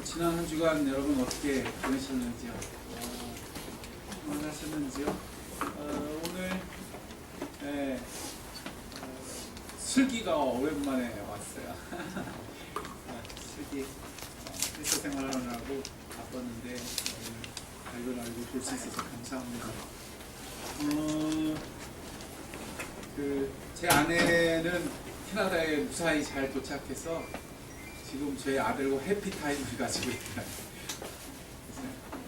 지난 한 주간 여러분 어떻게 보내셨는지요? 하셨는지요? 오늘 슬기가 오랜만에 왔어요. 슬기 회사 생활하느라고 바빴는데 오늘 밝은 얼굴 볼 수 있어서 감사합니다. 제 아내는 캐나다에 무사히 잘 도착해서 지금 저희 아들과 해피타임을 가지고 있어요.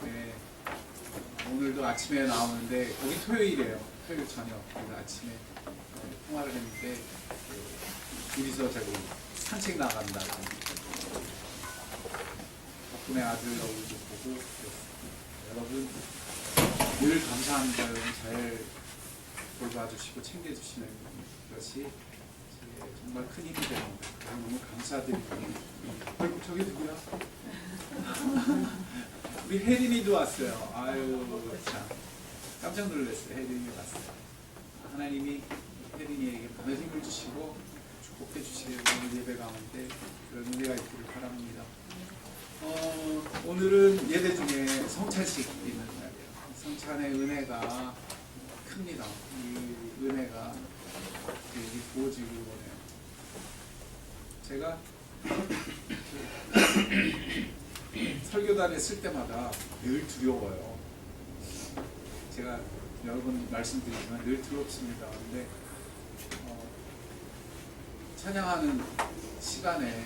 네, 오늘도 아침에 나오는데 거기 토요일이에요. 토요일 저녁. 그래서 아침에 통화를 했는데 둘이서 저기 산책 나간다. 덕분에 아들 얼굴도 보고 여러분 늘 감사합니다. 여러분 잘 돌봐주시고 챙겨주시는 것이 정말 큰 힘이 됩니다. 너무 감사드립니다. 아이고 저기 누구야? 우리 혜린이도 왔어요. 아유 참 깜짝 놀랐어요. 혜린이 왔어요. 하나님이 혜린이에게 많은 힘을 주시고 축복해 주시길 오늘 예배 가운데 그런 은혜가 있기를 바랍니다. 오늘은 예배 중에 성찬식 있는 날이에요. 성찬의 은혜가 큽니다. 이 은혜가 부어지길 원해요. 제가 설교단에 쓸 때마다 늘 두려워요. 제가 여러 번 말씀드리지만 늘 두렵습니다. 근데 찬양하는 시간에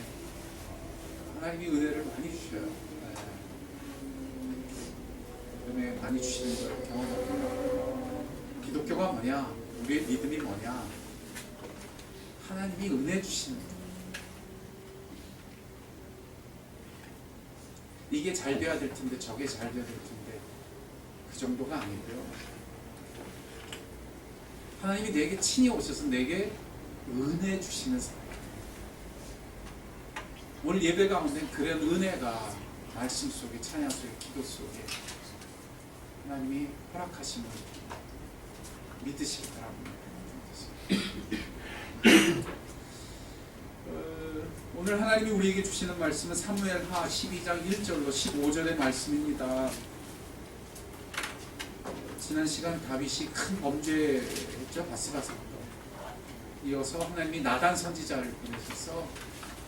하나님이 은혜를 많이 주셔요. 은혜 많이 주시는 걸 경험합니다. 기독교가 뭐냐? 우리의 믿음이 뭐냐? 하나님이 은혜 주시는 거예요. 이게 잘 돼야 될 텐데 저게 잘 돼야 될 텐데 그 정도가 아니고요. 하나님이 내게 친히 오셔서 내게 은혜 주시는 사람. 오늘 예배 가운데 그런 은혜가 말씀 속에 찬양 속에 기도 속에 하나님이 허락하심을 믿으시기 바랍니다. 오늘 하나님이 우리에게 주시는 말씀은 사무엘하 12장 1절로 15절의 말씀입니다. 지난 시간 다윗이 큰 범죄했죠. 바스바 사건. 이어서 하나님이 나단 선지자를 보내셔서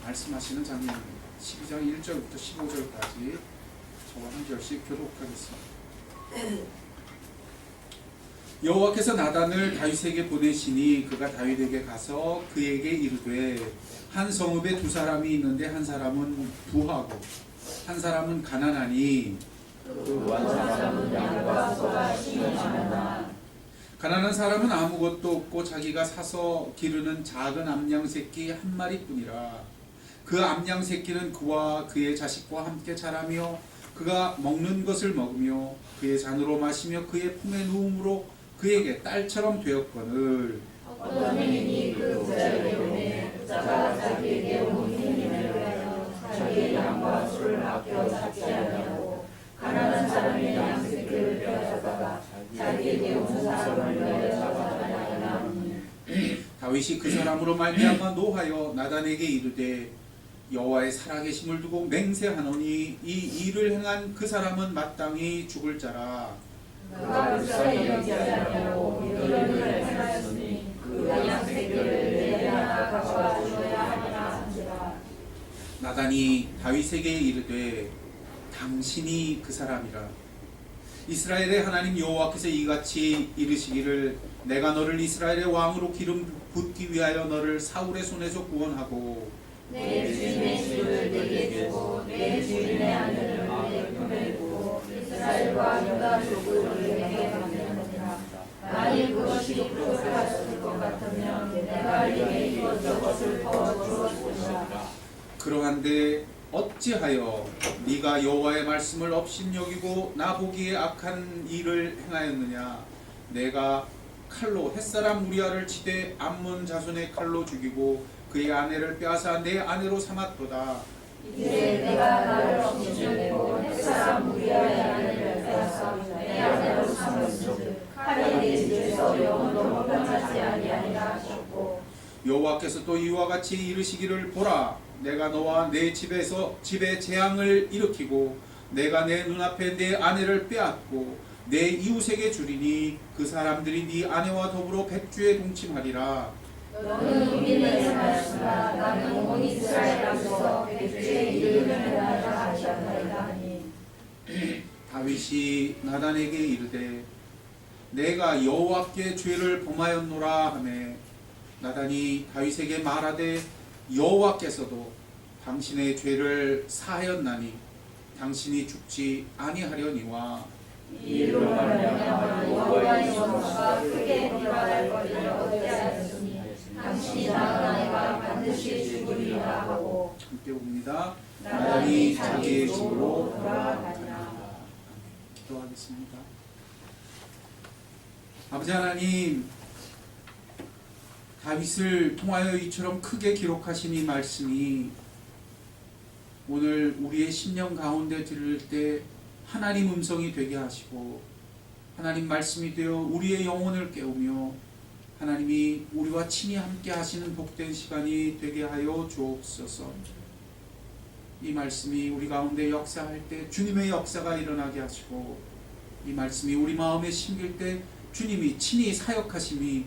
말씀하시는 장면입니다. 12장 1절부터 15절까지 저와 한 절씩 교독하겠습니다. 여호와께서 나단을 다윗에게 보내시니 그가 다윗에게 가서 그에게 이르되 한 성읍에 두 사람이 있는데 한 사람은 부하고 한 사람은 가난하니 가난한 사람은 아무것도 없고 자기가 사서 기르는 작은 암양 새끼 한 마리뿐이라. 그 암양 새끼는 그와 그의 자식과 함께 자라며 그가 먹는 것을 먹으며 그의 잔으로 마시며 그의 품에 누움으로 그에게 딸처럼 되었거늘 어떤 행인이 그 부자에게 오매 부자가 자기에게 온 행인을 위하여 자기의 양과 술을 맡겨 잡지 아니하고 가난한 사람의 양새끼를 빼앗아다가 자기에게 온 사람을 위하여 잡아다니 아니하니. 다윗이 그 사람으로 말미암아 노하여 나단에게 이르되 여호와의 살아계심을 두고 맹세하노니 이 일을 행한 그 사람은 마땅히 죽을 자라. 그가 불쌍히 여기지 아니하고 이를 행하였으니 그 양새끼를 내게 하나 가져와 주어야 하니라 한지라. 나단이 다윗에게 이르되 당신이 그 사람이라. 이스라엘의 하나님 여호와께서 이같이 이르시기를 내가 너를 이스라엘의 왕으로 기름 붓기 위하여 너를 사울의 손에서 구원하고 내 주인의 집을 내게 주고 내 주인의 아내를 내 품에 두고 이스라엘과 유다 족을 내게 맡겼느니라. 만일 그것이 불효하였을 것 같으면 내가 네게 이것저것을 더 주었을 것이라. 그러한데 어찌하여 네가 여호와의 말씀을 업신여기고 나 보기에 악한 일을 행하였느냐. 내가 칼로 햇사람 우리아를 치되 암몬 자손의 칼로 죽이고 그의 아내를 빼앗아 내 아내로 삼았도다. 이제 내가 나를 업신여기고 햇사람 우리아의 아내를 빼앗아 내 아내로 삼았으니 칼이 내 집에서 영원토록 떠나지 아니하리라 하셨고. 여호와께서 또 이와 같이 이르시기를 보라 내가 너와 내 집에 재앙을 일으키고 내가 내 눈앞에 내 아내를 빼앗고 내 이웃에게 주리니 그 사람들이 네 아내와 더불어 백주에 동침하리라. 너는 우리는 말씀하 나는 온 이스라엘 앞에서 백주에 이르느니라 하셨나이다. 다윗이 나단에게 이르되 내가 여호와께 죄를 범하였노라 하매 나단이 다윗에게 말하되 여호와께서도 당신의 죄를 사하였나니 당신이 죽지 아니하려니와. 이로 말하면 여호와의 정사가 크게 비방할 것을 어찌하였으니 당신이 나단에가 반드시 죽으리라 하고. 함께 봅니다. 나단이 자기의 집으로 돌아가니라. 기도하겠습니다. 아버지 하나님, 다윗을 통하여 이처럼 크게 기록하신 이 말씀이 오늘 우리의 심령 가운데 들을 때 하나님 음성이 되게 하시고 하나님 말씀이 되어 우리의 영혼을 깨우며 하나님이 우리와 친히 함께 하시는 복된 시간이 되게 하여 주옵소서. 이 말씀이 우리 가운데 역사할 때 주님의 역사가 일어나게 하시고 이 말씀이 우리 마음에 심길 때 주님이 친히 사역하심이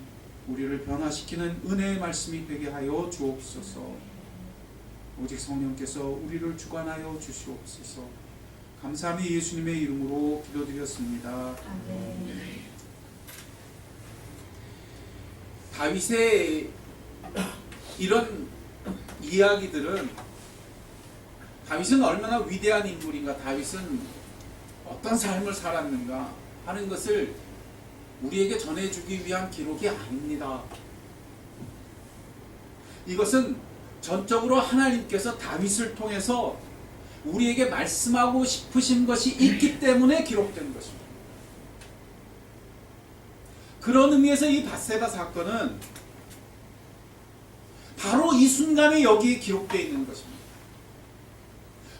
우리를 변화시키는 은혜의 말씀이 되게 하여 주옵소서. 오직 성령께서 우리를 주관하여 주시옵소서. 감사함이 예수님의 이름으로 기도드렸습니다. 아멘. 다윗의 이런 이야기들은 다윗은 얼마나 위대한 인물인가, 다윗은 어떤 삶을 살았는가 하는 것을 우리에게 전해주기 위한 기록이 아닙니다. 이것은 전적으로 하나님께서 다윗을 통해서 우리에게 말씀하고 싶으신 것이 있기 때문에 기록된 것입니다. 그런 의미에서 이 밧세바 사건은 바로 이 순간에 여기에 기록되어 있는 것입니다.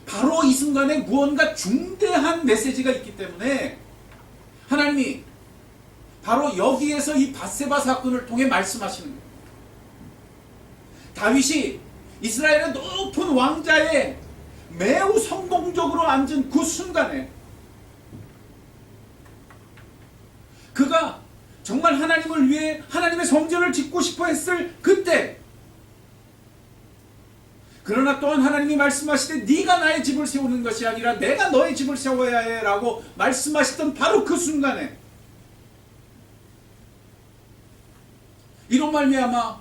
바로 이 순간에 무언가 중대한 메시지가 있기 때문에 하나님이 바로 여기에서 이 밧세바 사건을 통해 말씀하시는 거예요. 다윗이 이스라엘의 높은 왕자에 매우 성공적으로 앉은 그 순간에 그가 정말 하나님을 위해 하나님의 성전을 짓고 싶어 했을 그때, 그러나 또한 하나님이 말씀하시되 네가 나의 집을 세우는 것이 아니라 내가 너의 집을 세워야 해 라고 말씀하셨던 바로 그 순간에 이런 말미암아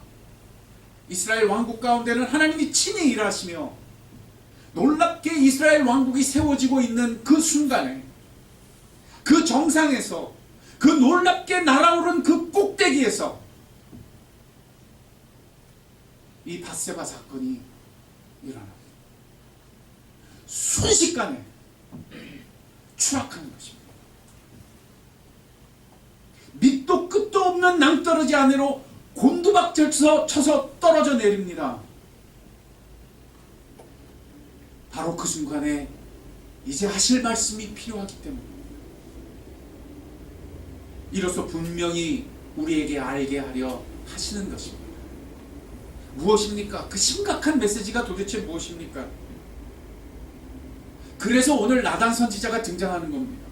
이스라엘 왕국 가운데는 하나님이 친히 일하시며 놀랍게 이스라엘 왕국이 세워지고 있는 그 순간에 그 정상에서 그 놀랍게 날아오른 그 꼭대기에서 이 밧세바 사건이 일어납니다. 순식간에 추락하는 것입니다. 밑도 끝도 없는 낭떠러지 아래로 곤두박질 쳐서 떨어져 내립니다. 바로 그 순간에 이제 하실 말씀이 필요하기 때문에 이로써 분명히 우리에게 알게 하려 하시는 것입니다. 무엇입니까? 그 심각한 메시지가 도대체 무엇입니까? 그래서 오늘 나단 선지자가 등장하는 겁니다.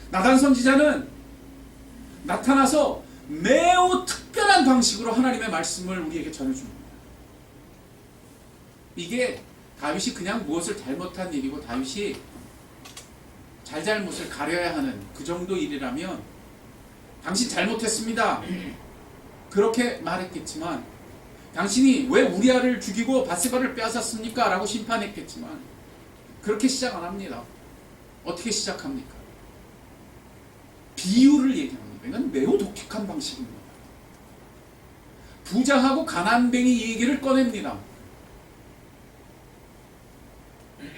나단 선지자는 나타나서 매우 특별한 방식으로 하나님의 말씀을 우리에게 전해줍니다. 이게 다윗이 그냥 무엇을 잘못한 일이고 다윗이 잘잘못을 가려야 하는 그 정도 일이라면 당신 잘못했습니다 그렇게 말했겠지만, 당신이 왜 우리아를 죽이고 밧세바를 빼앗았습니까? 라고 심판했겠지만 그렇게 시작 안 합니다. 어떻게 시작합니까? 비유를 얘기합니다. 이건 매우 독특한 방식입니다. 부자하고 가난뱅이 얘기를 꺼냅니다.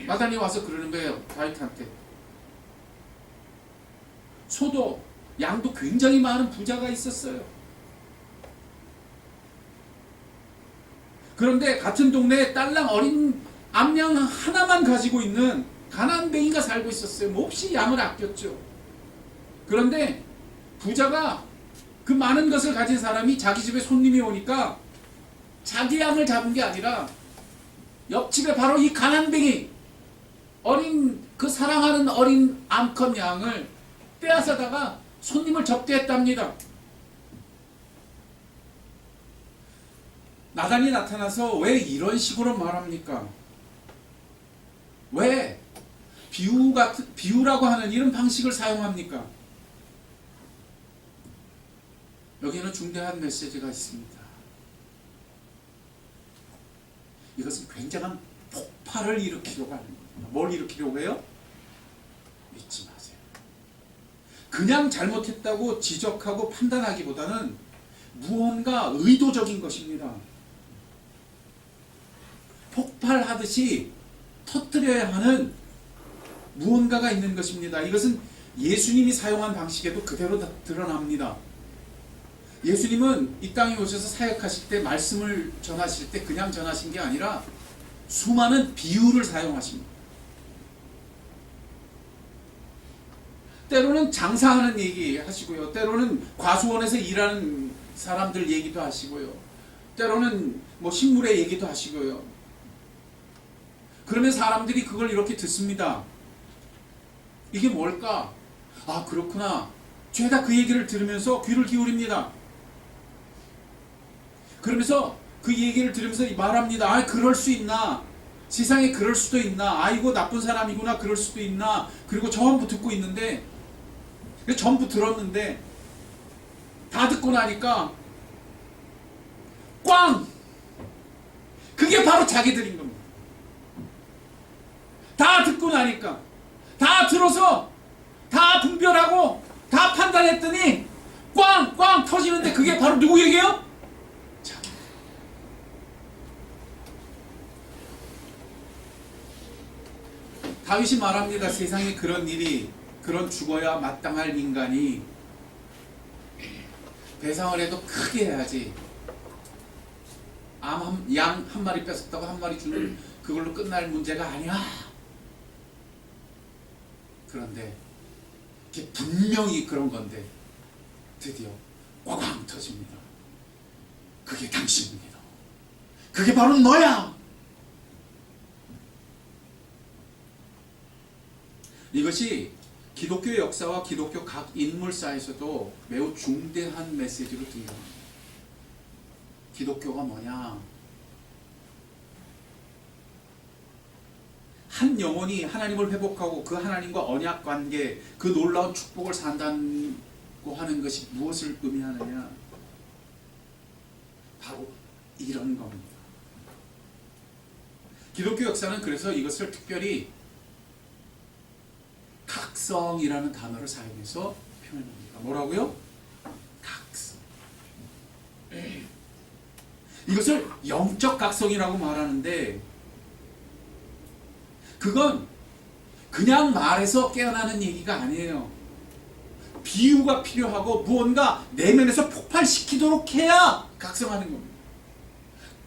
나단이 와서 그러는 거예요. 다윗한테. 소도 양도 굉장히 많은 부자가 있었어요. 그런데 같은 동네에 딸랑 어린 암양 하나만 가지고 있는 가난뱅이가 살고 있었어요. 몹시 양을 아꼈죠. 그런데 부자가 그 많은 것을 가진 사람이 자기 집에 손님이 오니까 자기 양을 잡은 게 아니라 옆집에 바로 이 가난뱅이 어린 그 사랑하는 어린 암컷 양을 빼앗아다가 손님을 접대했답니다. 나단이 나타나서 왜 이런 식으로 말합니까? 왜 비유라고 하는 이런 방식을 사용합니까? 여기는 중대한 메시지가 있습니다. 이것은 굉장한 폭발을 일으키려고 하는 겁니다. 뭘 일으키려고 해요? 잊지 마세요. 그냥 잘못했다고 지적하고 판단하기보다는 무언가 의도적인 것입니다. 폭발하듯이 터뜨려야 하는 무언가가 있는 것입니다. 이것은 예수님이 사용한 방식에도 그대로 드러납니다. 예수님은 이 땅에 오셔서 사역하실 때, 말씀을 전하실 때 그냥 전하신 게 아니라 수많은 비유를 사용하십니다. 때로는 장사하는 얘기 하시고요. 때로는 과수원에서 일하는 사람들 얘기도 하시고요. 때로는 뭐 식물의 얘기도 하시고요. 그러면 사람들이 그걸 이렇게 듣습니다. 이게 뭘까? 아, 그렇구나. 죄다 그 얘기를 들으면서 귀를 기울입니다. 그러면서 그 얘기를 들으면서 말합니다. 아, 그럴 수 있나? 세상에 그럴 수도 있나? 아이고, 나쁜 사람이구나. 그럴 수도 있나? 그리고 전부 듣고 있는데, 전부 들었는데, 다 듣고 나니까 꽝! 그게 바로 자기들인 겁니다. 다 듣고 나니까, 다 들어서 다 분별하고 다 판단했더니 꽝 터지는데 그게 바로 누구 얘기예요? 자기. 다윗이 말합니다. 세상에 그런 일이, 그런 죽어야 마땅할 인간이 배상을 해도 크게 해야지, 양 한 마리 뺏었다고 한 마리 주는 그걸로 끝날 문제가 아니야. 그런데 이게 분명히 그런 건데 드디어 꽝 터집니다. 그게 당신입니다. 그게 바로 너야. 이것이 기독교 역사와 기독교 각 인물사에서도 매우 중대한 메시지로 들립니다. 기독교가 뭐냐? 한 영혼이 하나님을 회복하고 그 하나님과 언약 관계, 그 놀라운 축복을 산다고 하는 것이 무엇을 의미하느냐? 바로 이런 겁니다. 기독교 역사는 그래서 이것을 특별히 각성이라는 단어를 사용해서 표현합니다. 뭐라고요? 각성. 이것을 영적 각성이라고 말하는데, 그건 그냥 말해서 깨어나는 얘기가 아니에요. 비유가 필요하고 무언가 내면에서 폭발시키도록 해야 각성하는 겁니다.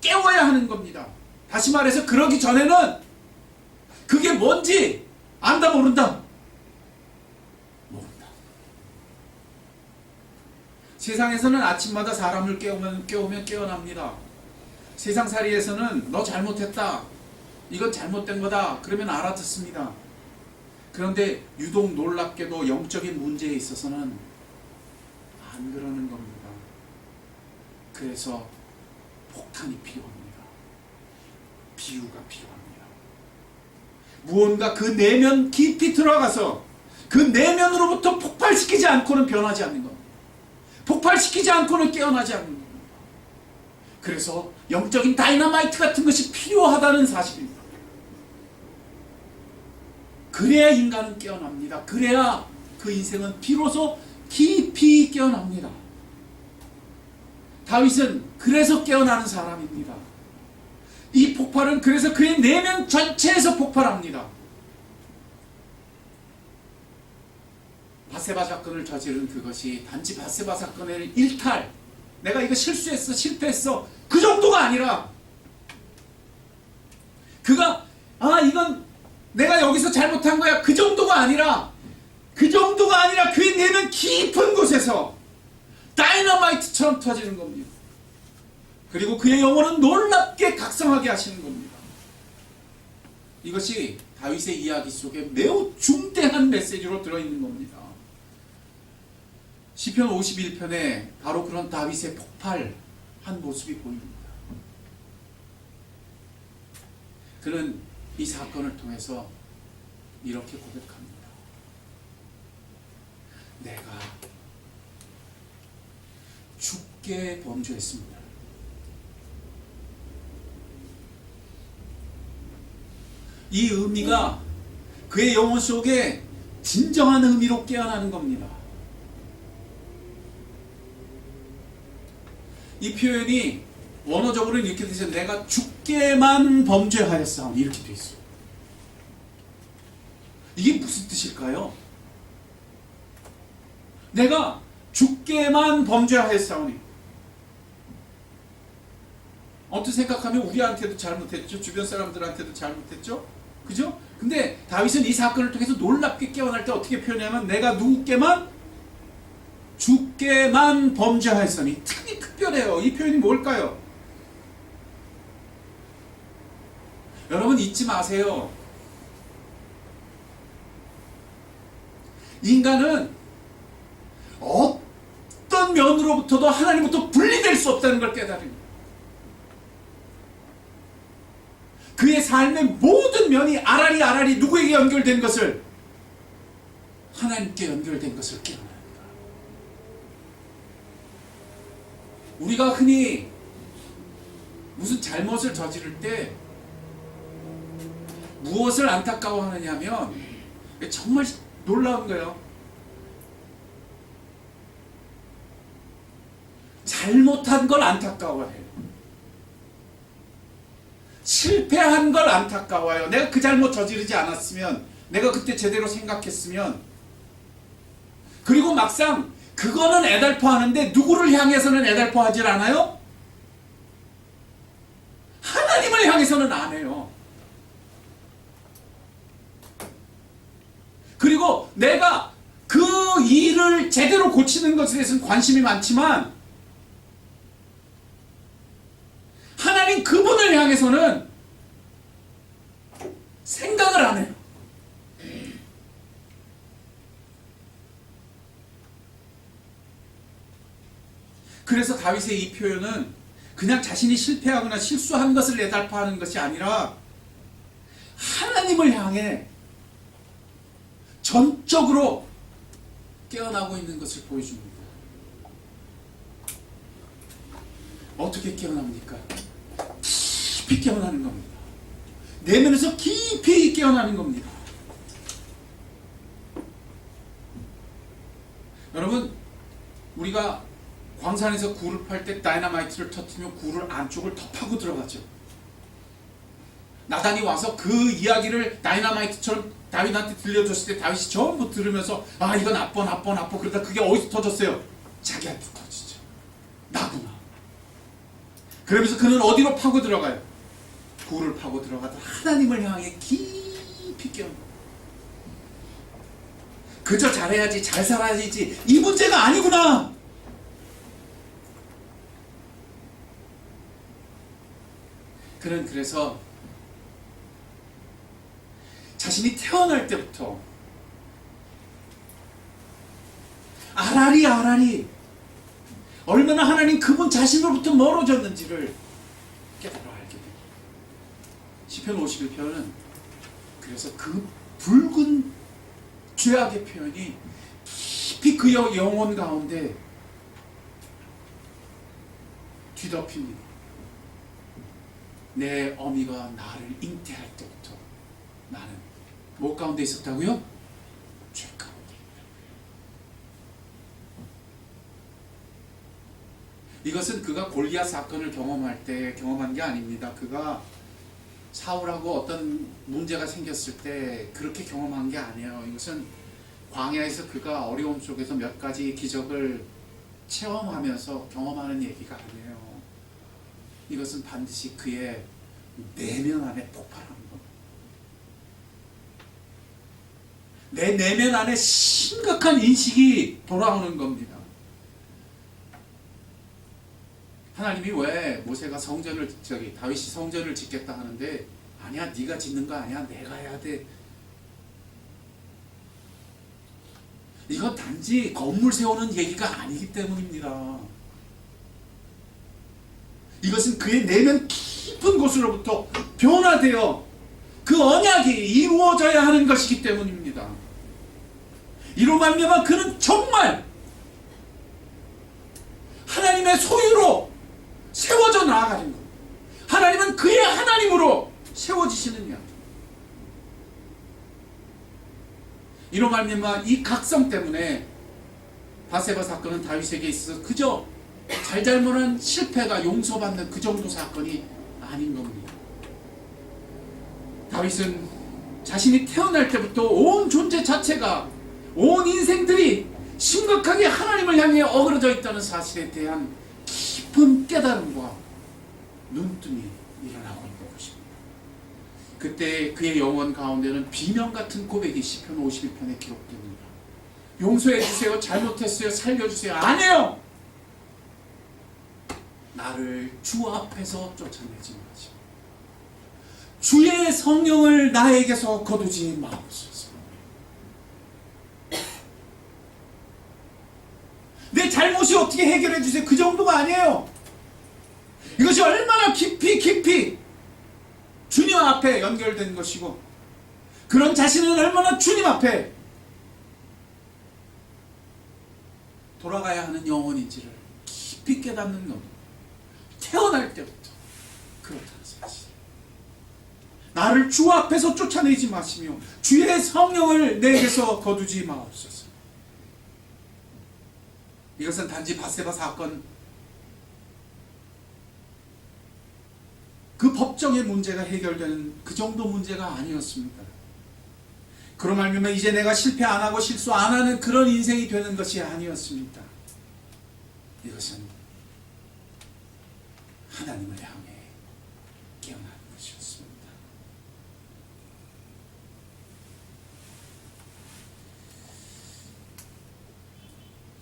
깨워야 하는 겁니다. 다시 말해서 그러기 전에는 그게 뭔지 안다 모른다? 모른다. 세상에서는 아침마다 사람을 깨우면 깨어납니다. 세상살이에서는 너 잘못했다, 이건 잘못된 거다, 그러면 알아듣습니다. 그런데 유독 놀랍게도 영적인 문제에 있어서는 안 그러는 겁니다. 그래서 폭탄이 필요합니다. 비유가 필요합니다. 무언가 그 내면 깊이 들어가서 그 내면으로부터 폭발시키지 않고는 변하지 않는 겁니다. 폭발시키지 않고는 깨어나지 않는 겁니다. 그래서 영적인 다이너마이트 같은 것이 필요하다는 사실입니다. 그래야 인간은 깨어납니다. 그래야 그 인생은 비로소 깊이 깨어납니다. 다윗은 그래서 깨어나는 사람입니다. 이 폭발은 그래서 그의 내면 전체에서 폭발합니다. 밧세바 사건을 저지른 그것이 단지 밧세바 사건의 일탈, 내가 이거 실수했어, 실패했어, 그 정도가 아니라, 그가 이건 내가 여기서 잘못한 거야, 그 정도가 아니라 그의 내면 깊은 곳에서 다이너마이트처럼 터지는 겁니다. 그리고 그의 영혼은 놀랍게 각성하게 하시는 겁니다. 이것이 다윗의 이야기 속에 매우 중대한 메시지로 들어있는 겁니다. 시편 51편에 바로 그런 다윗의 폭발한 모습이 보입니다. 그는 이 사건을 통해서 이렇게 고백합니다. 내가 주께 범죄했습니다. 이 의미가 그의 영혼 속에 진정한 의미로 깨어나는 겁니다. 이 표현이 원어적으로는 이렇게 되죠. 내가 주께만 범죄하였사오니 이렇게 되어 있어요. 이게 무슨 뜻일까요? 내가 주께만 범죄하였사오니. 어떻게 생각하면 우리한테도 잘못했죠. 주변 사람들한테도 잘못했죠. 그죠? 근데 다윗은 이 사건을 통해서 놀랍게 깨어날 때 어떻게 표현하면 내가 누구께만? 주께만 범죄하였으니. 특별해요. 이 표현이 뭘까요? 여러분 잊지 마세요. 인간은 어떤 면으로부터도 하나님부터 분리될 수 없다는 걸 깨달습니다. 그의 삶의 모든 면이 아라리 누구에게 연결된 것을? 하나님께 연결된 것을 깨달습니다. 우리가 흔히 무슨 잘못을 저지를 때 무엇을 안타까워하느냐 하면 정말 놀라운 거예요. 잘못한 걸 안타까워해요. 실패한 걸 안타까워요. 내가 그 잘못 저지르지 않았으면, 내가 그때 제대로 생각했으면. 그리고 막상 그거는 애달퍼하는데 누구를 향해서는 애달퍼하지 않아요? 하나님을 향해서는 안 해요. 그리고 내가 그 일을 제대로 고치는 것에 대해서는 관심이 많지만 하나님 그분을 향해서는 생각을 안 해요. 그래서 다윗의 이 표현은 그냥 자신이 실패하거나 실수한 것을 애달파하는 것이 아니라 하나님을 향해 전적으로 깨어나고 있는 것을 보여줍니다. 어떻게 깨어납니까? 깊이 깨어나는 겁니다. 내면에서 깊이 깨어나는 겁니다. 여러분, 우리가 광산에서 굴을 팔 때 다이너마이트를 터뜨리면 굴을 안쪽을 더 파고 들어가죠. 나단이 와서 그 이야기를 다이너마이트처럼 다윗한테 들려줬을 때 다윗이 전부 들으면서 아 이거 나빠 그러다 그게 어디서 터졌어요? 자기한테 터지죠. 나구나. 그러면서 그는 어디로 파고 들어가요? 굴을 파고 들어가다 하나님을 향해 깊이 깨어나. 그저 잘해야지 잘 살아야지 이 문제가 아니구나. 그는 그래서 자신이 태어날 때부터 아라리 얼마나 하나님 그분 자신으로부터 멀어졌는지를 깨달아 알게 됩니다. 시편 51편은 그래서 그 붉은 죄악의 표현이 깊이 그 영혼 가운데 뒤덮입니다. 내 어미가 나를 잉태할 때부터 나는 뭐 가운데 있었다고요? 죄 가운데. 이것은 그가 골리앗 사건을 경험할 때 경험한 게 아닙니다. 그가 사울하고 어떤 문제가 생겼을 때 그렇게 경험한 게 아니에요. 이것은 광야에서 그가 어려움 속에서 몇 가지 기적을 체험하면서 경험하는 얘기가 아니에요. 이것은 반드시 그의 내면 안에 폭발하는 겁니다. 내 내면 안에 심각한 인식이 돌아오는 겁니다. 하나님이 왜 모세가 다윗이 성전을 짓겠다 하는데 아니야, 네가 짓는 거 아니야, 내가 해야 돼. 이건 단지 건물 세우는 얘기가 아니기 때문입니다. 이것은 그의 내면 깊은 곳으로부터 변화되어 그 언약이 이루어져야 하는 것이기 때문입니다. 이로 말미암아 그는 정말 하나님의 소유로 세워져 나아가는 것. 하나님은 그의 하나님으로 세워지시느냐. 이로 말미암아 이 각성 때문에 바세바 사건은 다윗에게 있어서 그저 잘잘못한 실패가 용서받는 그 정도 사건이 아닌 겁니다. 다윗은 자신이 태어날 때부터 온 존재 자체가, 온 인생들이 심각하게 하나님을 향해 어그러져 있다는 사실에 대한 깊은 깨달음과 눈뜸이 일어나고 있는 것입니다. 그때 그의 영혼 가운데는 비명 같은 고백이 시편 51편에 기록됩니다. 용서해 주세요. 잘못했어요. 살려주세요. 안 해요. 나를 주 앞에서 쫓아내지 마시고 주의 성령을 나에게서 거두지 마옵소서. 내 잘못이 어떻게 해결해 주세요. 그 정도가 아니에요. 이것이 얼마나 깊이 주님 앞에 연결된 것이고, 그런 자신은 얼마나 주님 앞에 돌아가야 하는 영혼인지를 깊이 깨닫는 겁니다. 태어날 때부터 그렇다는 사실. 나를 주 앞에서 쫓아내지 마시며 주의 성령을 내게서 거두지 마옵소서. 이것은 단지 바세바 사건, 그 법정의 문제가 해결되는 그 정도 문제가 아니었습니다. 그로 말미암아 이제 내가 실패 안 하고 실수 안 하는 그런 인생이 되는 것이 아니었습니다. 이것은 하나님을 향해 깨어나는 것이었습니다.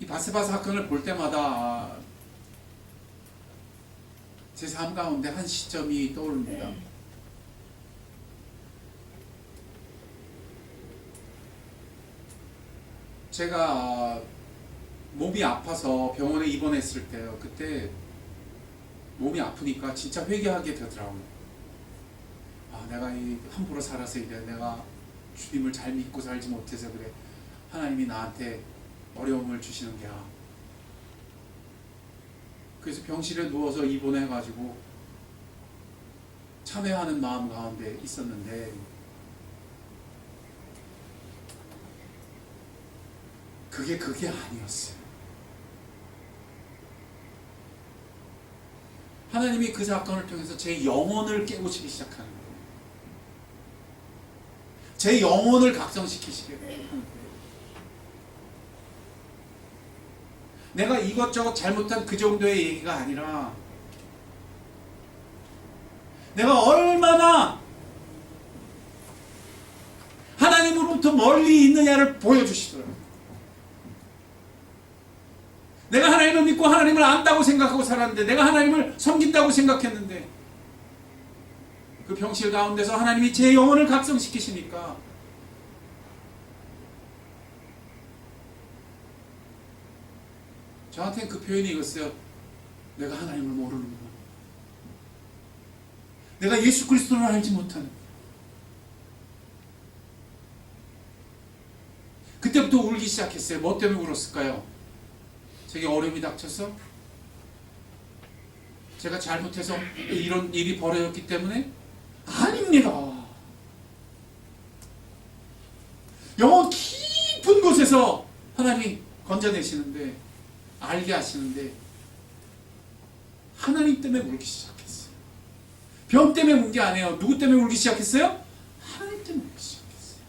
이 바세바 사건을 볼 때마다 제 삶 가운데 한 시점이 떠오릅니다. 제가 몸이 아파서 병원에 입원했을 때요. 그때 몸이 아프니까 진짜 회개하게 되더라고요. 아, 내가 이 함부로 살아서 이래. 내가 주님을 잘 믿고 살지 못해서 그래. 하나님이 나한테 어려움을 주시는 게야. 그래서 병실에 누워서 입원해가지고 참회하는 마음 가운데 있었는데, 그게 아니었어요. 하나님이 그 사건을 통해서 제 영혼을 깨우치기 시작하는 거예요. 제 영혼을 각성시키시게 돼요. 내가 이것저것 잘못한 그 정도의 얘기가 아니라 내가 얼마나 하나님으로부터 멀리 있느냐를 보여주시더라고요. 내가 하나님을 믿고 하나님을 안다고 생각하고 살았는데, 내가 하나님을 섬긴다고 생각했는데, 그 병실 가운데서 하나님이 제 영혼을 각성시키시니까 저한테는 그 표현이 이거였어요. 내가 하나님을 모르는구나. 내가 예수 그리스도를 알지 못하는. 그때부터 울기 시작했어요. 뭐 때문에 울었을까요? 제게 어려움이 닥쳐서? 제가 잘못해서 이런 일이 벌어졌기 때문에? 아닙니다. 영혼 깊은 곳에서 하나님이 건져내시는데, 알게 하시는데, 하나님 때문에 울기 시작했어요. 병 때문에 운 게 아니에요. 누구 때문에 울기 시작했어요? 하나님 때문에 울기 시작했어요.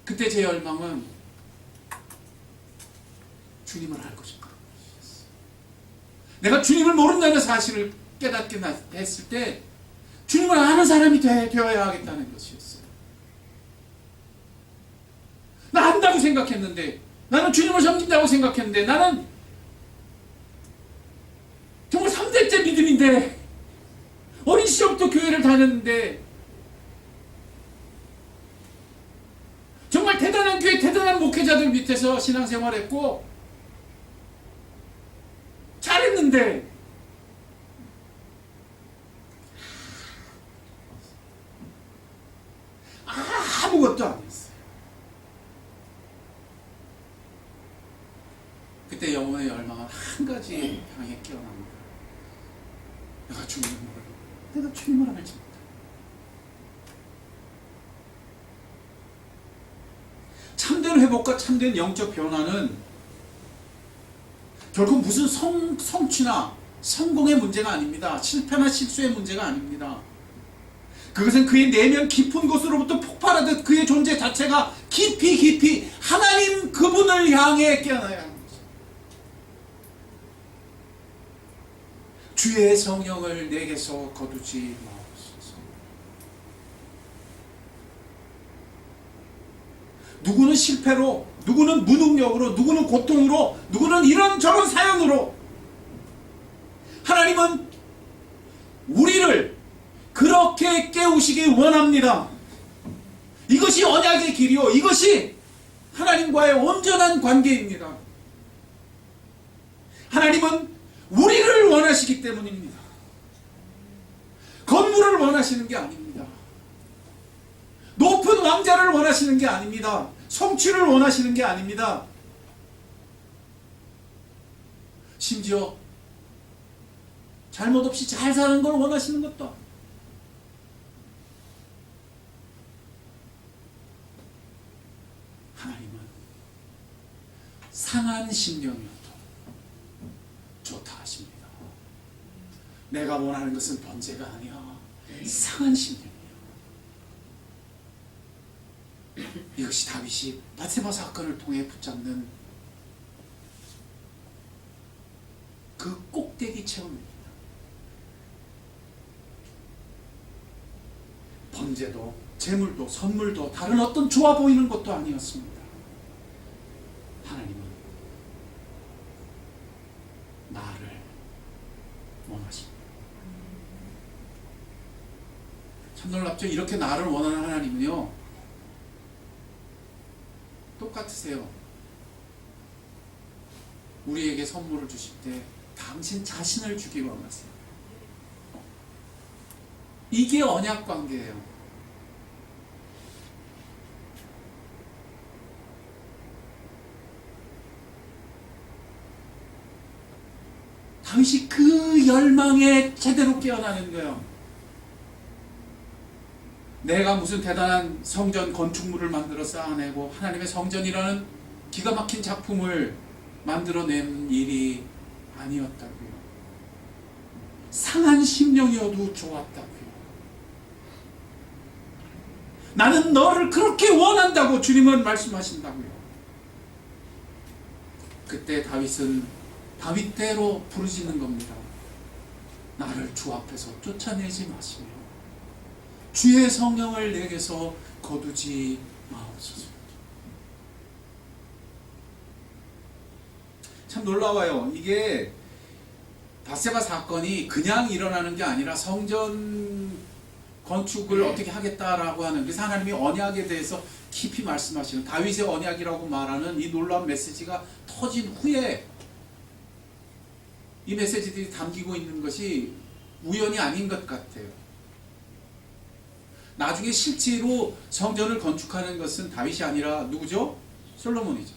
그때 제 열망은 주님을 알고 싶은 것이었어요. 내가 주님을 모른다는 사실을 깨닫게 했을 때 주님을 아는 사람이 되어야 하겠다는 것이었어요. 나 안다고 생각했는데, 나는 주님을 섬긴다고 생각했는데, 나는 정말 3대째 믿음인데 어린 시절부터 교회를 다녔는데 정말 대단한 교회, 대단한 목회자들 밑에서 신앙생활했고 잘했는데 아무것도 안 했어요. 그때 영혼의 열망은 한 가지 향해 깨어납니다. 내가 주님을 모르고 내가 주님을 알지 못해. 참된 회복과 참된 영적 변화는 결국 무슨 성취나 성공의 문제가 아닙니다. 실패나 실수의 문제가 아닙니다. 그것은 그의 내면 깊은 곳으로부터 폭발하듯 그의 존재 자체가 깊이 하나님 그분을 향해 깨어나야 합니다. 주의 성령을 내게서 거두지 마옵소서. 누구는 실패로, 누구는 무능력으로, 누구는 고통으로, 누구는 이런저런 사연으로 하나님은 우리를 그렇게 깨우시기 원합니다. 이것이 언약의 길이요, 이것이 하나님과의 온전한 관계입니다. 하나님은 우리를 원하시기 때문입니다. 건물을 원하시는 게 아닙니다. 높은 왕자를 원하시는 게 아닙니다. 성취를 원하시는 게 아닙니다. 심지어 잘못 없이 잘 사는 걸 원하시는 것도 아닙니다. 하나님은 상한 심령이어도 좋다 하십니다. 내가 원하는 것은 번제가 아니야. 상한 심령이야. 이것이 다윗이 밧세바 사건을 통해 붙잡는 그 꼭대기 체험입니다. 번제도, 제물도, 선물도 다른 어떤 좋아 보이는 것도 아니었습니다. 하나님은 나를 원하십니다. 참 놀랍죠? 이렇게 나를 원하는 하나님은요, 똑같으세요. 우리에게 선물을 주실 때 당신 자신을 주기 원하세요. 이게 언약 관계예요. 다윗이 그 열망에 제대로 깨어나는 거예요. 내가 무슨 대단한 성전 건축물을 만들어 쌓아내고 하나님의 성전이라는 기가 막힌 작품을 만들어낸 일이 아니었다고요. 상한 심령이어도 좋았다고요. 나는 너를 그렇게 원한다고 주님은 말씀하신다고요. 그때 다윗은 다윗대로 부르짖는 겁니다. 나를 주 앞에서 쫓아내지 마시며 주의 성령을 내게서 거두지 마옵소서. 참 놀라워요. 이게 밧세바 사건이 그냥 일어나는 게 아니라 성전 건축을 어떻게 하겠다라고 하는, 그래서 하나님이 언약에 대해서 깊이 말씀하시는, 다윗의 언약이라고 말하는 이 놀라운 메시지가 터진 후에 이 메시지들이 담기고 있는 것이 우연이 아닌 것 같아요. 나중에 실제로 성전을 건축하는 것은 다윗이 아니라 누구죠? 솔로몬이죠.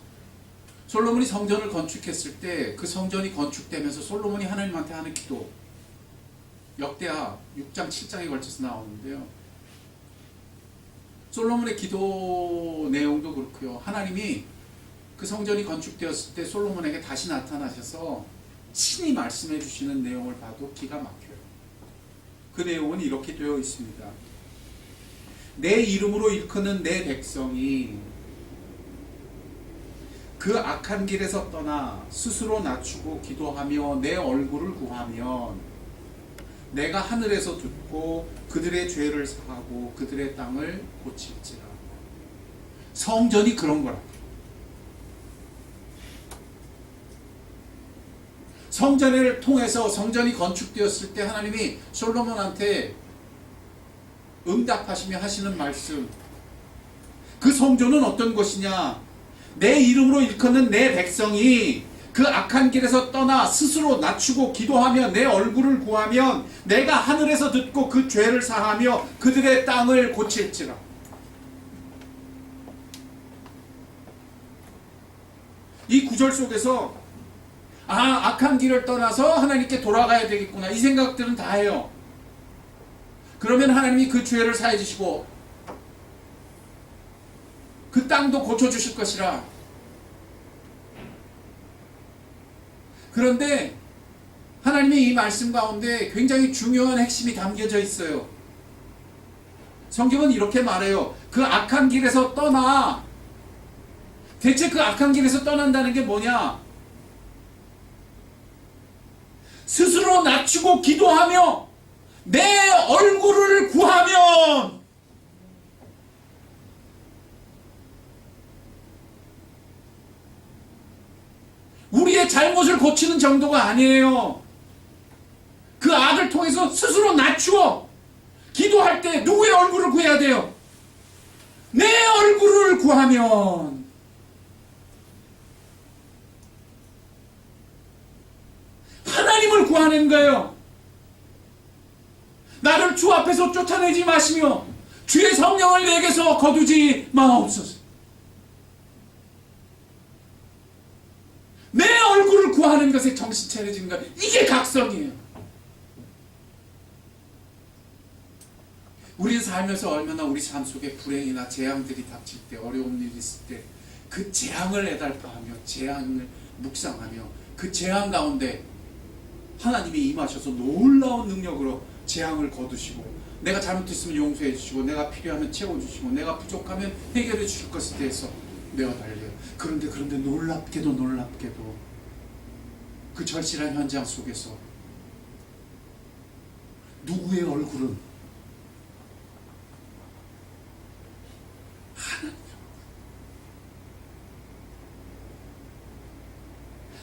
솔로몬이 성전을 건축했을 때 그 성전이 건축되면서 솔로몬이 하나님한테 하는 기도, 역대하 6장 7장에 걸쳐서 나오는데요. 솔로몬의 기도 내용도 그렇고요. 하나님이 그 성전이 건축되었을 때 솔로몬에게 다시 나타나셔서 친히 말씀해 주시는 내용을 봐도 기가 막혀요. 그 내용은 이렇게 되어 있습니다. 내 이름으로 일컫는 내 백성이 그 악한 길에서 떠나 스스로 낮추고 기도하며 내 얼굴을 구하면 내가 하늘에서 듣고 그들의 죄를 사하고 그들의 땅을 고칠지라. 성전이 그런 거라. 성전을 통해서 성전이 건축되었을 때 하나님이 솔로몬한테 응답하시며 하시는 말씀, 그 성전은 어떤 것이냐? 내 이름으로 일컫는 내 백성이 그 악한 길에서 떠나 스스로 낮추고 기도하며 내 얼굴을 구하면 내가 하늘에서 듣고 그 죄를 사하며 그들의 땅을 고칠지라. 이 구절 속에서 악한 길을 떠나서 하나님께 돌아가야 되겠구나, 이 생각들은 다 해요. 그러면 하나님이 그 죄를 사해 주시고 그 땅도 고쳐주실 것이라. 그런데 하나님의 이 말씀 가운데 굉장히 중요한 핵심이 담겨져 있어요. 성경은 이렇게 말해요. 그 악한 길에서 떠나. 대체 그 악한 길에서 떠난다는 게 뭐냐? 스스로 낮추고 기도하며 내 얼굴을 구하면, 우리의 잘못을 고치는 정도가 아니에요. 그 악을 통해서 스스로 낮추어 기도할 때 누구의 얼굴을 구해야 돼요? 내 얼굴을 구하면. 하나님을 구하는 거예요. 나를 주 앞에서 쫓아내지 마시며 주의 성령을 내게서 거두지 마옵소서. 내 얼굴을 구하는 것에 정신 차려지는 것, 이게 각성이에요. 우리는 살면서 얼마나 우리 삶 속에 불행이나 재앙들이 닥칠 때, 어려운 일이 있을 때 그 재앙을 애달파하며 재앙을 묵상하며 그 재앙 가운데 하나님이 임하셔서 놀라운 능력으로 재앙을 거두시고, 내가 잘못했으면 용서해 주시고, 내가 필요하면 채워주시고, 내가 부족하면 해결해 주실 것에 대해서 내어 달려요. 그런데 놀랍게도 그 절실한 현장 속에서 누구의 얼굴은?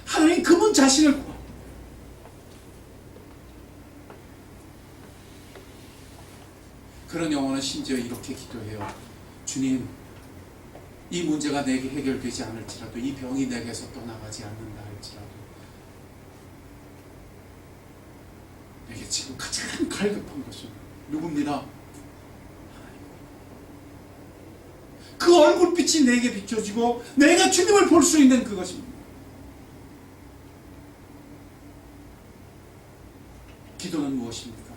하나님 그분 자신을 구합니다. 그런 영혼은 심지어 이렇게 기도해요. 주님, 이 문제가 내게 해결되지 않을지라도, 이 병이 내게서 떠나가지 않는다 할지라도, 내게 지금 가장 갈급한 것은 누굽니다? 그 얼굴빛이 내게 비춰지고 내가 주님을 볼 수 있는 그것입니다. 기도는 무엇입니까?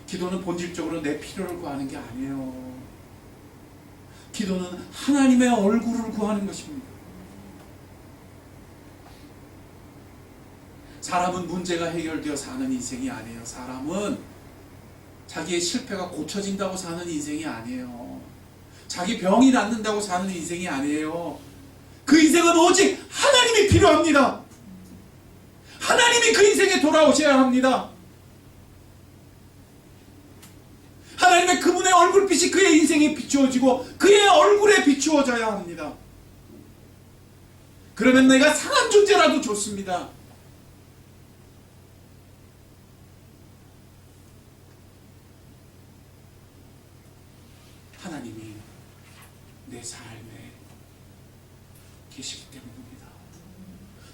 기도는 본질적으로 내 필요를 구하는 게 아니에요. 기도는 하나님의 얼굴을 구하는 것입니다. 사람은 문제가 해결되어 사는 인생이 아니에요. 사람은 자기의 실패가 고쳐진다고 사는 인생이 아니에요. 자기 병이 낫는다고 사는 인생이 아니에요. 그 인생은 오직 하나님이 필요합니다. 하나님이 그 인생에 돌아오셔야 합니다. 하나님의 그분의 얼굴빛이 그의 인생에 비추어지고 그의 얼굴에 비추어져야 합니다. 그러면 내가 상한 존재라도 좋습니다. 하나님이 내 삶에 계시기 때문입니다.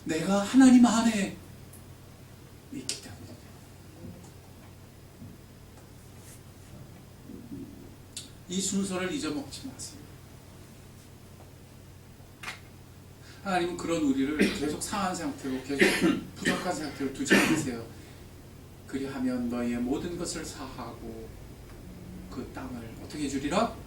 내가 하나님 안에 있기 때문입니다. 이 순서를 잊어먹지 마세요. 하나님은 그런 우리를 계속 상한 상태로, 계속 부족한 상태로 두지 않으세요. 그리하면 너희의 모든 것을 사하고 그 땅을 어떻게 해주리라?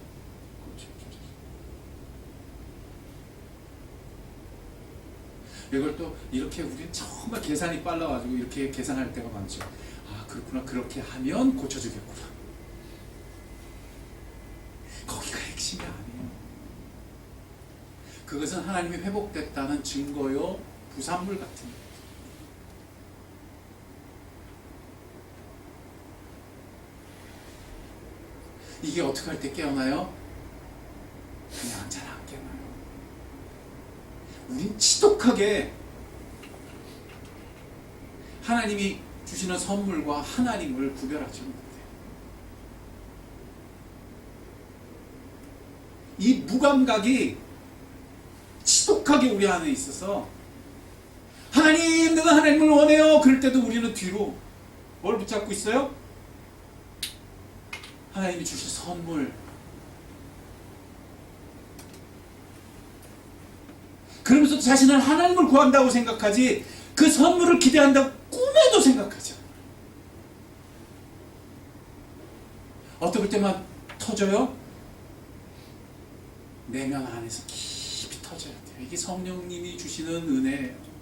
이걸 또 이렇게 우리는 정말 계산이 빨라가지고 이렇게 계산할 때가 많죠. 아, 그렇구나. 그렇게 하면 고쳐주겠구나. 거기가 핵심이 아니에요. 그것은 하나님이 회복됐다는 증거요, 부산물 같은 거예요. 이게 어떻게 할 때 깨어나요? 그냥 잘 안 깨어나요. 우린 지독하게 하나님이 주시는 선물과 하나님을 구별하지 못해요. 이 무감각이 지독하게 우리 안에 있어서 하나님, 내가 하나님을 원해요. 그럴 때도 우리는 뒤로 뭘 붙잡고 있어요? 하나님이 주실 선물. 그러면서 자신은 하나님을 구한다고 생각하지 그 선물을 기대한다고 꿈에도 생각하지 않아요. 어떨 때만 터져요? 내면 안에서 깊이 터져야 돼요. 이게 성령님이 주시는 은혜예요.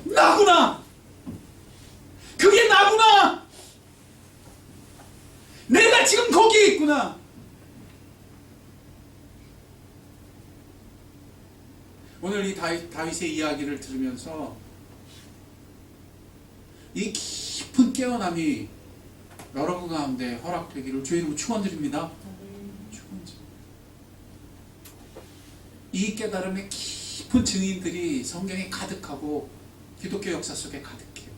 나구나! 그게 나구나! 내가 지금 거기에 있구나! 오늘 이 다윗의 이야기를 들으면서 이 깊은 깨어남이 여러분 가운데 허락되기를 주의 이름으로 축원드립니다. 이 깨달음의 깊은 증인들이 성경에 가득하고 기독교 역사 속에 가득해요.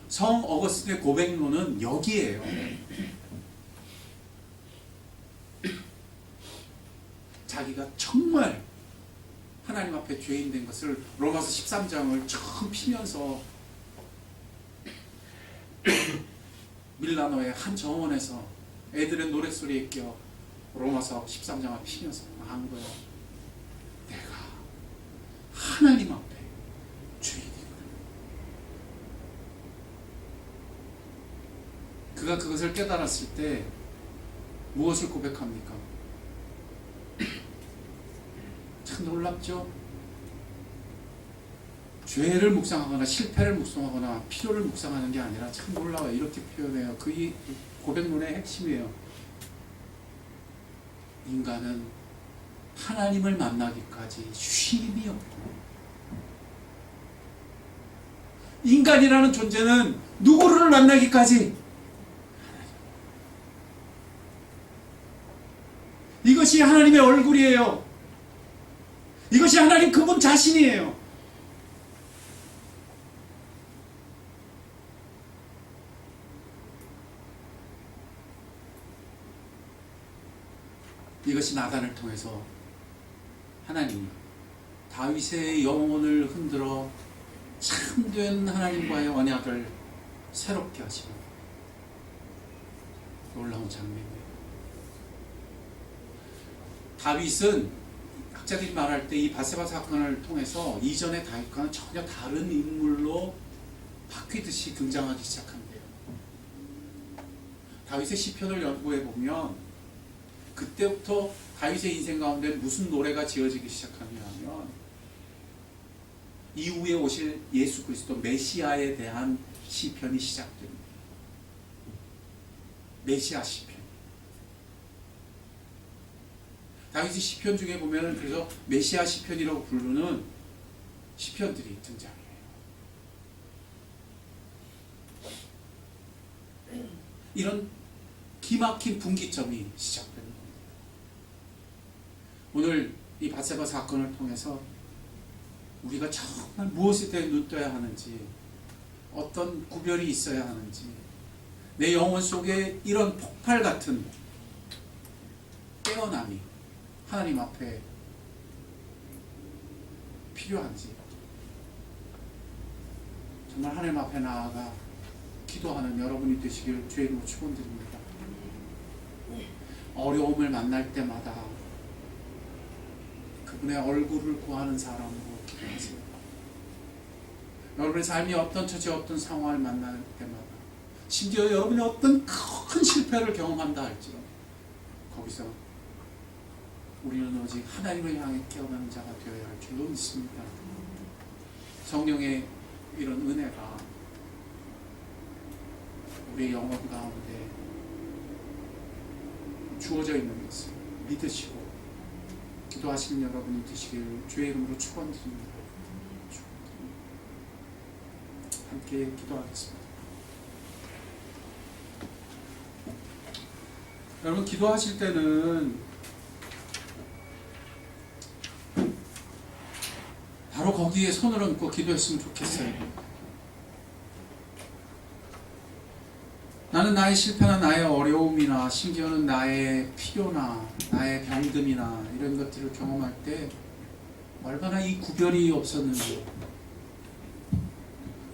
성 어거스틴의 고백론은 여기에요. 자기가 정말 하나님 앞에 죄인 된 것을 로마서 13장을 처음 피면서 밀라노의 한 정원에서 애들의 노랫소리에 껴 로마서 13장을 피면서 한 거예요. 내가 하나님 앞에 죄인이구나. 그가 그것을 깨달았을 때 무엇을 고백합니까? 참 놀랍죠? 죄를 묵상하거나 실패를 묵상하거나 필요를 묵상하는 게 아니라 참 놀라워요. 이렇게 표현해요. 그 고백론의 핵심이에요. 인간은 하나님을 만나기까지 쉼이 없고, 인간이라는 존재는 누구를 만나기까지 이것이 하나님의 얼굴이에요. 이것이 하나님 그분 자신이에요. 이것이 나단을 통해서 하나님이 다윗의 영혼을 흔들어 참된 하나님과의 언약을 새롭게 하시는 놀라운 장면이에요. 다윗은 학자들이 말할 때 이 바세바 사건을 통해서 이전의 다윗과는 전혀 다른 인물로 바뀌듯이 등장하기 시작한대요. 다윗의 시편을 연구해 보면 그때부터 다윗의 인생 가운데 무슨 노래가 지어지기 시작하냐면 이후에 오실 예수 그리스도 메시아에 대한 시편이 시작됩니다. 메시아 시편. 다윗의 시편 중에 보면 그래서 메시아 시편이라고 부르는 시편들이 등장해요. 이런 기막힌 분기점이 시작됩니다. 오늘 이 바세바 사건을 통해서 우리가 정말 무엇에 대해 눈떠야 하는지, 어떤 구별이 있어야 하는지, 내 영혼 속에 이런 폭발 같은 깨어남이 하나님 앞에 필요한지, 정말 하나님 앞에 나아가 기도하는 여러분이 되시길 주의 이름으로 축원드립니다. 어려움을 만날 때마다 그분의 얼굴을 구하는 사람으로 기도하세요. 여러분의 삶이 어떤 처지, 어떤 상황을 만날 때마다, 심지어 여러분이 어떤 큰 실패를 경험한다 할지라도 거기서 우리는 오직 하나님을 향해 깨어나는 자가 되어야 할 줄로 믿습니다. 성령의 이런 은혜가 우리의 영혼 가운데 주어져 있는 것을 믿으시고 기도하시는 여러분이 되시길 주의 이름으로 축원드립니다. 함께 기도하겠습니다. 여러분, 기도하실 때는 바로 어디에 손을 얹고 기도했으면 좋겠어요. 나는 나의 실패나 나의 어려움이나 심지어는 나의 필요나 나의 병듦이나 이런 것들을 경험할 때 얼마나 이 구별이 없었는지,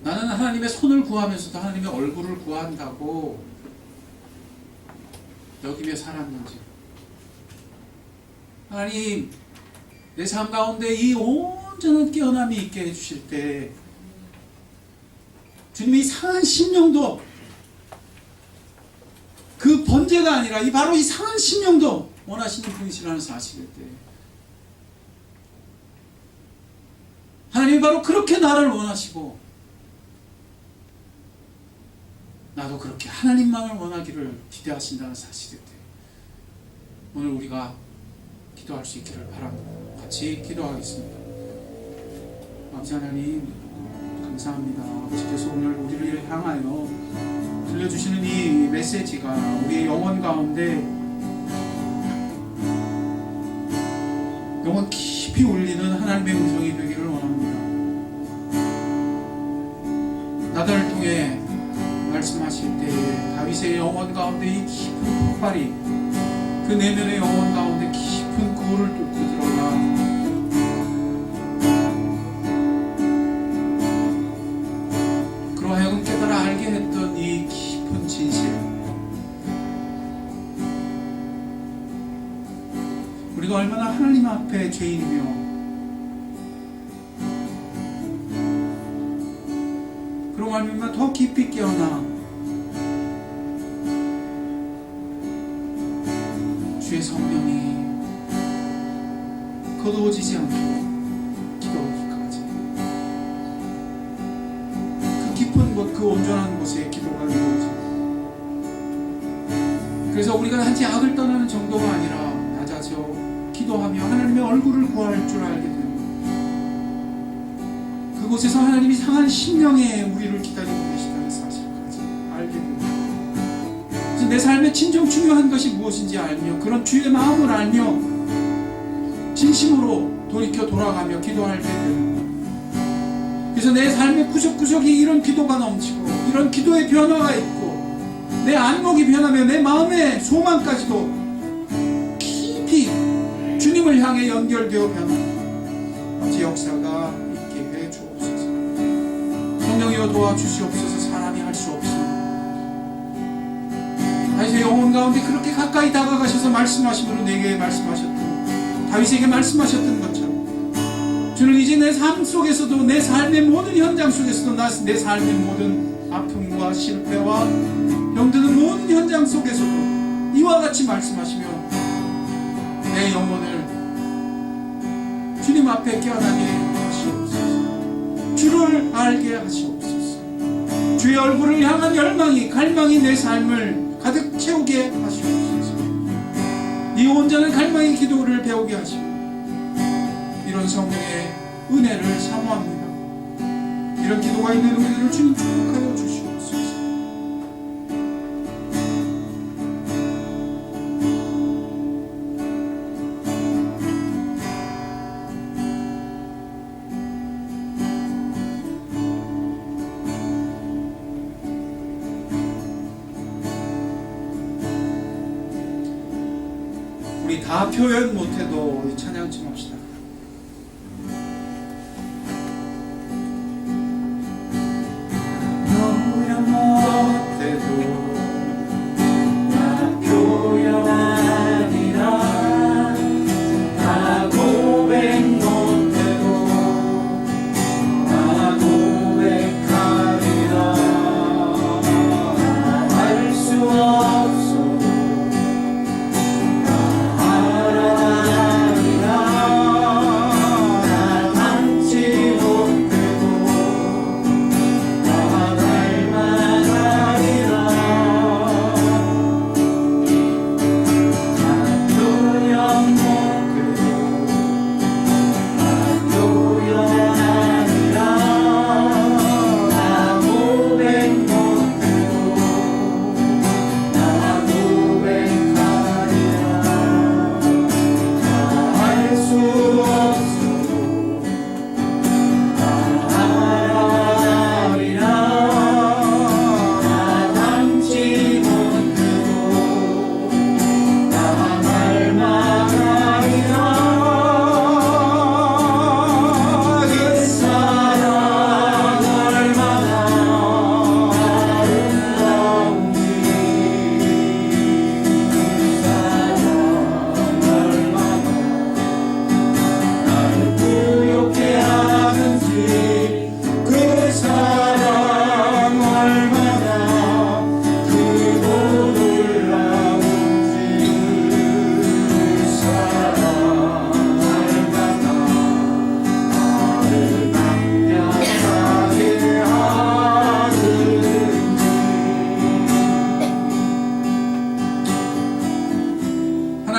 나는 하나님의 손을 구하면서도 하나님의 얼굴을 구한다고 여기며 살았는지, 하나님 내 삶 가운데 이 온전한 깨어남이 있게 해주실 때 주님이 상한 심령도, 그 번제가 아니라 바로 이 상한 심령도 원하시는 분이시라는 사실일 때 하나님이 바로 그렇게 나를 원하시고 나도 그렇게 하나님만을 원하기를 기대하신다는 사실일 때 오늘 우리가 기도할 수 있기를 바랍니다. 같이 기도하겠습니다. 아버지 하나님 감사합니다. 아버지께서 오늘 우리를 향하여 들려주시는 이 메시지가 우리의 영혼 가운데 영혼 깊이 울리는 하나님의 음성이 되기를 원합니다. 나단을 통해 말씀하실 때에 다윗의 영혼 가운데 이 깊은 폭발이 그 내면의 영혼 가운데 깊은 구를 뚫고 들어가 그러하여금 깨달아 알게 했던 이 깊은 진실, 우리가 얼마나 하나님 앞에 죄인이며 그런 말미암아 더 깊이 깨어나 주의 성령이 거두어지지 않고 기도하기까지 그 깊은 곳, 그 온전한 곳에 기도가 이루어지고, 그래서 우리가 단지 악을 떠나는 정도가 아니라 낮아져 기도하며 하나님의 얼굴을 구할 줄 알게 되는, 그곳에서 하나님이 상한 심령에 우리를 기다리고 계시다는 사실까지 알게 됩니다. 그래서 내 삶에 진정 중요한 것이 무엇인지 알며 그런 주의 마음을 알며 진심으로 돌이켜 돌아가며 기도할 때 됩니다. 그래서 내 삶의 구석구석이 이런 기도가 넘치고 이런 기도의 변화가 있고 내 안목이 변하며 내 마음의 소망까지도 깊이 주님을 향해 연결되어 변하는 아버지 역사가 있게 해 주옵소서. 성령이여 도와주시옵소서. 사람이 할 수 없습니다. 다윗의 영혼 가운데 그렇게 가까이 다가가셔서 말씀하심으로 내게 말씀하셨던, 다윗에게 말씀하셨던 것처럼 주는 이제 내 삶 속에서도, 내 삶의 모든 현장 속에서도, 내 삶의 모든 아픔과 실패와 병드는 모든 현장 속에서도 이와 같이 말씀하시며 내 영혼을 주님 앞에 깨어나게 하시옵소서. 주를 알게 하시옵소서. 주의 얼굴을 향한 열망이, 갈망이 내 삶을 가득 채우게 하시옵소서. 이 온전한 갈망의 기도를 배우게 하시고 이런 성령의 은혜를 사모합니다. 이런 기도가 있는 우리들을 주님 축복하여 주시옵소서. 우리 다 표현 못해도 찬양 좀 합시다. 표현 못해도 나 표현 아니라, 나 고백 못해도 나 고백하리라. 알 수 없어 하나니라.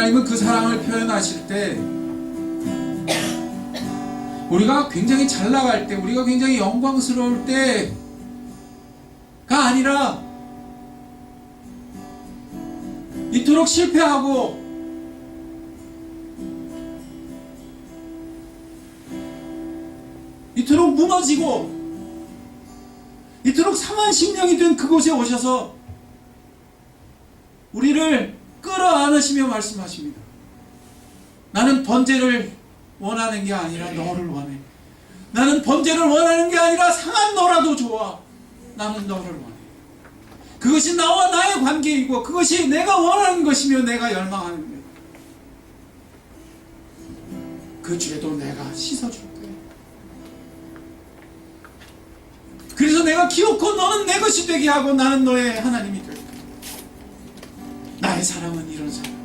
하나님은 그 사랑을 표현하실 때 우리가 굉장히 잘 나갈 때, 우리가 굉장히 영광스러울 때가 아니라 이토록 실패하고 이토록 무너지고 이토록 상한 심령이 된 그곳에 오셔서 우리를 끌어안으시며 말씀하십니다. 나는 번제를 원하는 게 아니라 너를 원해. 나는 번제를 원하는 게 아니라 상한 너라도 좋아. 나는 너를 원해. 그것이 나와 나의 관계이고 그것이 내가 원하는 것이며 내가 열망하는 거야. 그 죄도 내가 씻어줄 거야. 그래서 내가 기어코 너는 내 것이 되게 하고 나는 너의 하나님이 될 거야. 나의 사랑은 이런 사랑.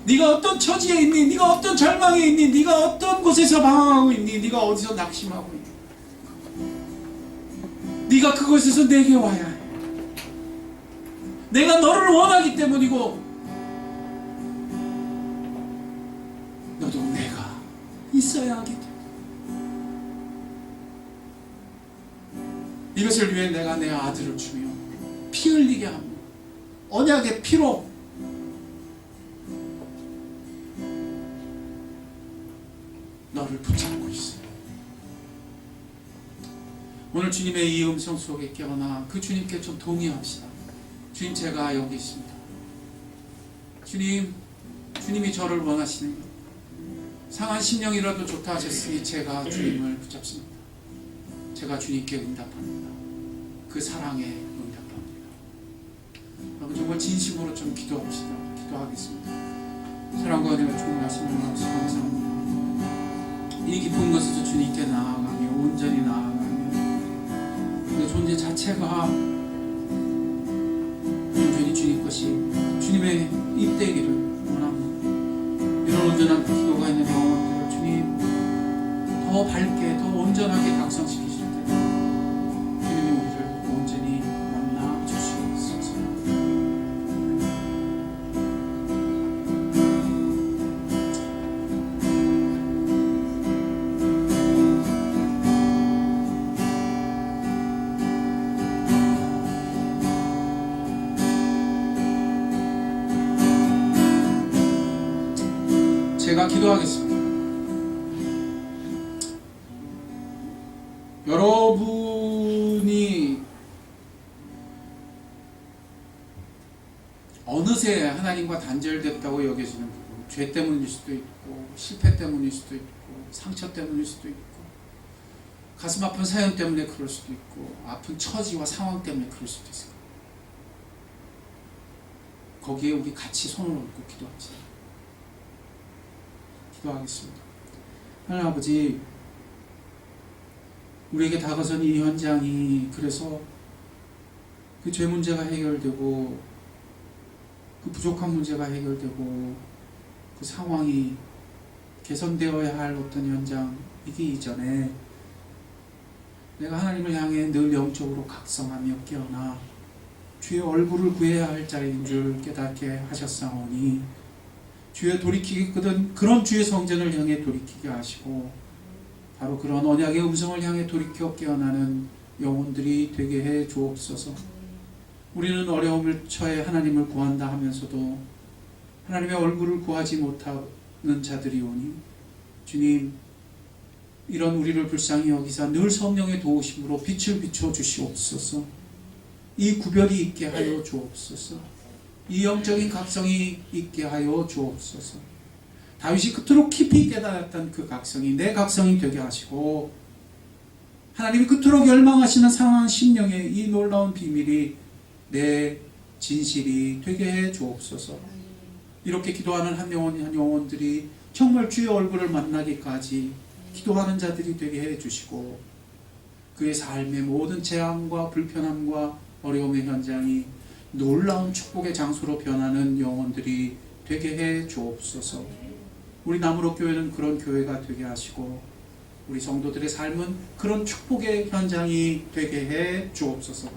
네가 어떤 처지에 있니? 네가 어떤 절망에 있니? 네가 어떤 곳에서 방황하고 있니? 네가 어디서 낙심하고 있니? 네가 그곳에서 내게 와야 해. 내가 너를 원하기 때문이고 너도 내가 있어야 하기 때문에 이것을 위해 내가 내 아들을 주며 피 흘리게 합니다. 언약의 피로 너를 붙잡고 있어요. 오늘 주님의 이 음성 속에 깨어나 그 주님께 좀 동의합시다. 주님, 제가 여기 있습니다. 주님이 저를 원하시는 것, 상한 심령이라도 좋다 하셨으니 제가 주님을 붙잡습니다. 제가 주님께 응답합니다. 그 사랑에 응답합니다. 여러분 정말 진심으로 좀 기도합시다. 기도하겠습니다. 사랑과 은혜가 충만하신 주님 감사합니다. 이 깊은 곳에서 주님께 나아가며 온전히 나아가며 내 존재 자체가 온전히 주님 것이 주님의 입되기를 원합니다. 이런 온전한 기도가 있는 영혼들을 주님 더 밝게 더 온전하게 각성시키실 때 주님이 우리를 온전히 만나 주시옵소서. 제가 기도하겠습니다. 여러분이 어느새 하나님과 단절됐다고 여겨지는 부분, 죄 때문일 수도 있고 실패 때문일 수도 있고 상처 때문일 수도 있고 가슴 아픈 사연 때문에 그럴 수도 있고 아픈 처지와 상황 때문에 그럴 수도 있어요. 거기에 우리 같이 손을 얹고 기도합시다. 기도하겠습니다. 하나님 아버지, 우리에게 다가선 이 현장이 그래서 그 죄 문제가 해결되고 그 부족한 문제가 해결되고 그 상황이 개선되어야 할 어떤 현장이기 이전에 내가 하나님을 향해 늘 영적으로 각성하며 깨어나 주의 얼굴을 구해야 할 자리인 줄 깨닫게 하셨사오니 주의 돌이키거든 그런 주의 성전을 향해 돌이키게 하시고 바로 그런 언약의 음성을 향해 돌이켜 깨어나는 영혼들이 되게 해 주옵소서. 우리는 어려움을 처해 하나님을 구한다 하면서도 하나님의 얼굴을 구하지 못하는 자들이오니 주님, 이런 우리를 불쌍히 여기사 늘 성령의 도우심으로 빛을 비춰 주시옵소서. 이 구별이 있게 하여 주옵소서. 이 영적인 각성이 있게 하여 주옵소서. 다윗이 그토록 깊이 깨달았던 그 각성이 내 각성이 되게 하시고 하나님이 그토록 열망하시는 상한 심령의 이 놀라운 비밀이 내 진실이 되게 해 주옵소서. 이렇게 기도하는 한 영혼 한 영혼들이 정말 주의 얼굴을 만나기까지 기도하는 자들이 되게 해 주시고 그의 삶의 모든 재앙과 불편함과 어려움의 현장이 놀라운 축복의 장소로 변하는 영혼들이 되게 해 주옵소서. 우리 나무로 교회는 그런 교회가 되게 하시고 우리 성도들의 삶은 그런 축복의 현장이 되게 해 주옵소서.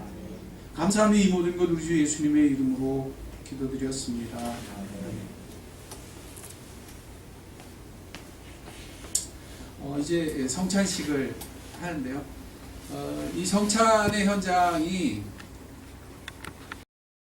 감사하며 이 모든 것 우리 주 예수님의 이름으로 기도드렸습니다. 이제 성찬식을 하는데요. 이 성찬의 현장이